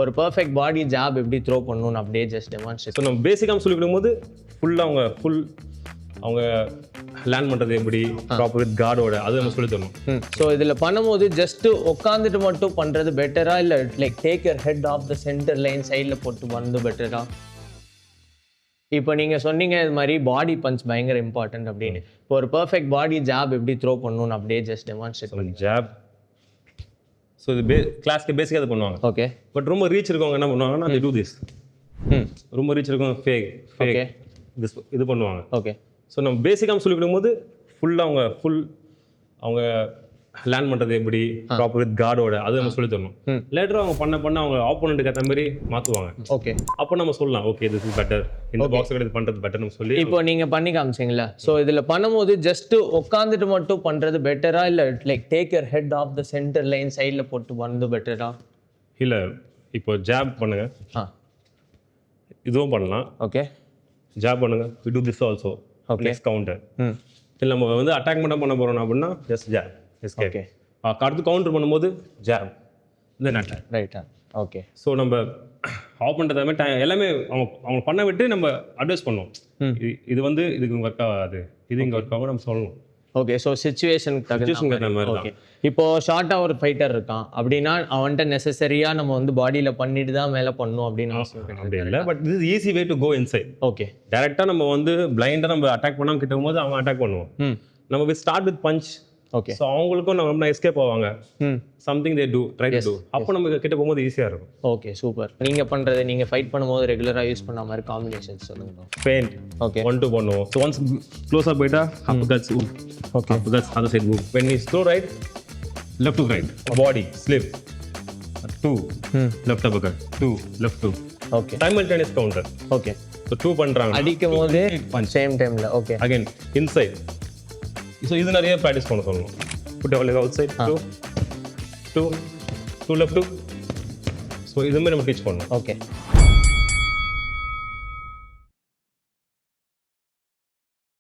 ஒரு பெர்ஃபெக்ட் பாடி ஜாப் எப்படி த்ரோ பண்ணணும்னு அப்படியே ஜஸ்ட் டெமான்ஸ்ட்ரேட். ஸோ நம்ம பேசிக்காக சொல்லி கொடுக்கும்போது ஃபுல்லாக அவங்க லேர்ன் பண்ணுறது எப்படி ப்ராப்பர் வித் கார்டோட அது நம்ம சொல்லி தரணும். ஸோ இதில் பண்ணும்போது ஜஸ்ட்டு உட்காந்துட்டு மட்டும் பண்ணுறது பெட்டரா இல்லை like take your head off the centre line சைடில் போட்டு வந்து பெட்டரா? இப்போ நீங்கள் சொன்னீங்க இது மாதிரி பாடி பஞ்ச் பயங்கர இம்பார்ட்டன்ட் அப்படின்னு. இப்போ ஒரு பெர்ஃபெக்ட் பாடி ஜாப் எப்படி த்ரோ பண்ணணும்னு அப்படியே ஜஸ்ட் டெமான்ஸ்ட்ரேட் பண்ணி. ஜாப் ஸோ இது கிளாஸ்க்கு பேசிக்காக இது பண்ணுவாங்க. ஓகே. பட் ரொம்ப ரீச் இருக்கவங்க என்ன பண்ணுவாங்கன்னா they do this. ரொம்ப ரீச் இருக்கவங்க ஃபேக் இது பண்ணுவாங்க. ஓகே. ஸோ நம்ம பேசிக்காக சொல்லி கொடுக்கும்போது ஃபுல்லாக அவங்க லேர்ன் பண்ணுறது எப்படி ப்ராப்பர் வித் கார்டோட அது நம்ம சொல்லி தரணும். லேட்டராக அவங்க பண்ண அவங்க ஆப்போனண்ட்டுக்கு ஏற்ற மாதிரி மாற்றுவாங்க. ஓகே. அப்போ நம்ம சொல்லலாம் ஓகே திஸ் இஸ் பெட்டர், இந்த பாக்ஸ் இது பண்ணுறது பெட்டர் நம்ம சொல்லி. இப்போ நீங்கள் பண்ணி காமிச்சிங்களா? ஸோ இதில் பண்ணும்போது ஜஸ்ட்டு உட்காந்துட்டு மட்டும் பண்ணுறது பெட்டரா இல்லை like take your head off the centre line சைடில் போட்டு வந்து பெட்டரா? இல்லை இப்போ ஜாப் பண்ணுங்க, இதுவும் பண்ணலாம். ஓகே. ஜாப் பண்ணுங்க, we do this also. Okay. Next counter. இல்லை நம்ம வந்து அட்டாக் பண்ண போகிறோம் அப்படின்னா ஜஸ்ட் ஜாப். ஓகே. அடுத்து கவுண்டர் பண்ணும்போது ஜாப் தென் அட்டாக். ரைட்டா. ஓகே. ஸோ நம்ம ஆஃப் பண்ணுறது எல்லாமே அவங்க பண்ண விட்டு நம்ம அட்வைஸ் பண்ணுவோம். இது வந்து இதுக்கு ஒர்க் ஆகாது, இது இங்கே ஒர்க் ஆகும் நம்ம சொல்லணும். ஓகே. ஸோ சிச்சுவேஷனுக்கு தகுந்த மாதிரி. ஓகே. இப்போ ஷார்ட்டாக ஒரு ஃபைட்டர் இருக்கான் அப்படின்னா அவன்கிட்ட நெசசரியாக நம்ம வந்து பாடியில் பண்ணிட்டு தான் மேலே பண்ணணும் அப்படின்னு அவசியம் அப்படி இல்லை. பட் இது easy way to go inside. Okay. டேரெக்டாக நம்ம வந்து பிளைண்டாக நம்ம அட்டாக் பண்ணாமல் கிட்ட போகும்போது அவங்க அட்டாக் பண்ணுவோம். நம்ம start with punch. Okay. So அவங்களுக்கும் நம்ம எஸ்கேப் ஆவாங்க. Something they do try to do. அப்போ நம்ம கிட்ட போகும்போது ஈஸியாக இருக்கும். ஓகே. சூப்பர். நீங்கள் பண்ணுறது நீங்கள் ஃபைட் பண்ணும்போது ரெகுலராக யூஸ் பண்ண மாதிரி காம்பினேஷன்ஸ் சொல்லுங்க. ஃபெயிண்ட். ஓகே. 1-2 பண்ணுவோம். ஸோ ஒன்ஸ் க்ளோஸாக போயிட்டா up cuts. Okay. Up cuts other side move. When is throw right left to right body slip 2 left up cut 2 left 2. Okay. Simultaneous counter. Okay. So 2 பண்ணுறாங்க அடிக்கும் போது same டைமில். Okay. Again inside. So இது நிறைய practice பண்ண சொல்லணும். Put out outside 2 left 2. So இதுமாதிரி நம்ம டீச் பண்ணணும். ஓகே.